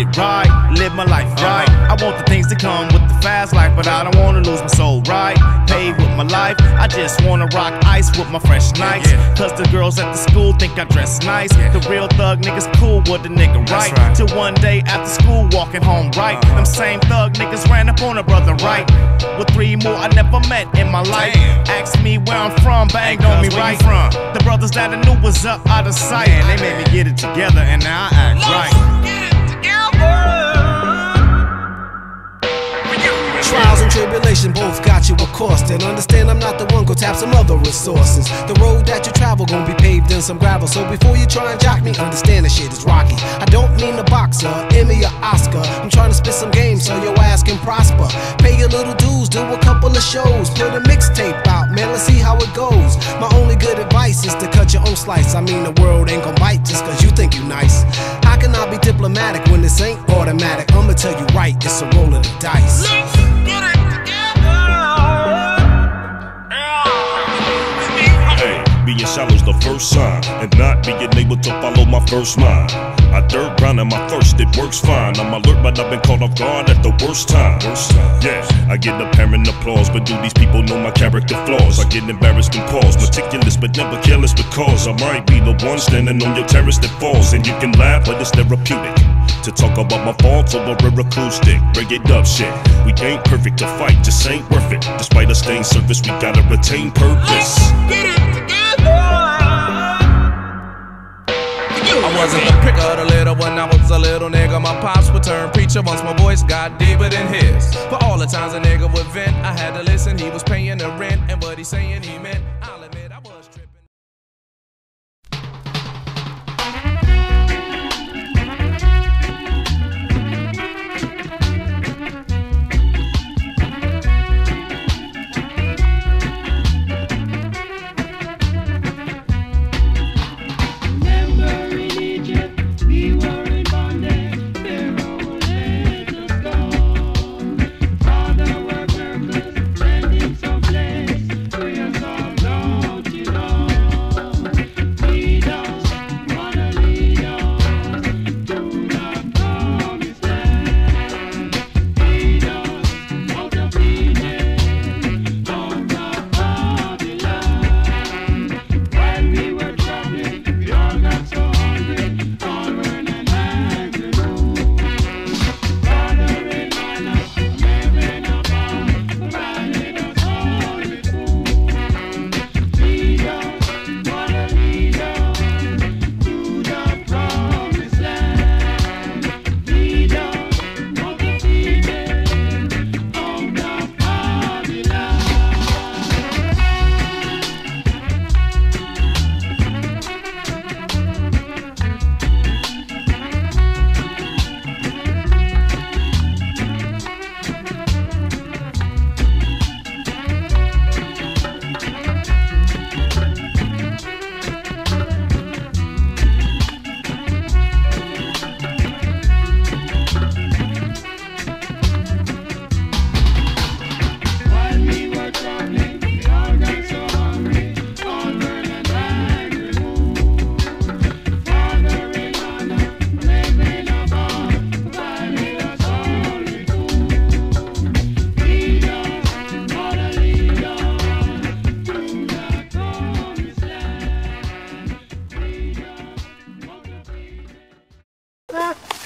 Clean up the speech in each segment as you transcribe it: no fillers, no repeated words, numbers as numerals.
get right, live my life right. I want the things that come with the fast life, but I don't wanna lose my soul, right? Paid with my life, I just wanna rock ice with my fresh nights. Cause the girls at the school think I dress nice. The real thug niggas cool with the nigga, right? Till one day after school walking home, right? Them same thug niggas ran up on a brother, right? With 3 more I never met in my life. Asked me where I'm from, banged on me, right? The brothers that I knew was up out of sight, and they made me get it together, and now I act right. Trials and tribulation both got you a cost, and understand I'm not the one, go tap some other resources. The road that you travel gon' be paved in some gravel, so before you try and jock me, understand the shit is rocky. I don't mean a boxer, Emmy or Oscar. I'm trying to spit some game so your ass can prosper. Pay your little dues, do a couple of shows, put a mixtape out, man, let's see how it goes. My only good advice is to cut your own slice. I mean the world ain't gon' bite just cause you think you nice. How can I be diplomatic when this ain't automatic? I'ma tell you right, it's a roll of the dice. Being shallow's the first sign, and not being able to follow my first mind. I third ground and my thirst, it works fine. I'm alert, but I've been caught off guard at the worst time. Yeah, I get apparent applause, but do these people know my character flaws? I get embarrassed and pause, meticulous but never careless, because I might be the one standing on your terrace that falls. And you can laugh, but it's therapeutic to talk about my faults over a acoustic reggae dub shit. We ain't perfect to fight, just ain't worth it. Despite a stained surface, we gotta retain purpose. I wasn't the pick of the litter when I was a little nigga. My pops would turn preacher once my voice got deeper than his. For all the times a nigga would vent, I had to listen. He was paying the rent, and what he saying he meant, I'll admit I was tripping.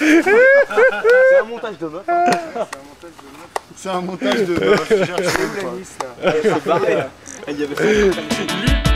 C'est un montage de meuf. C'est un montage de meuf. C'est barré. Il y avait ça.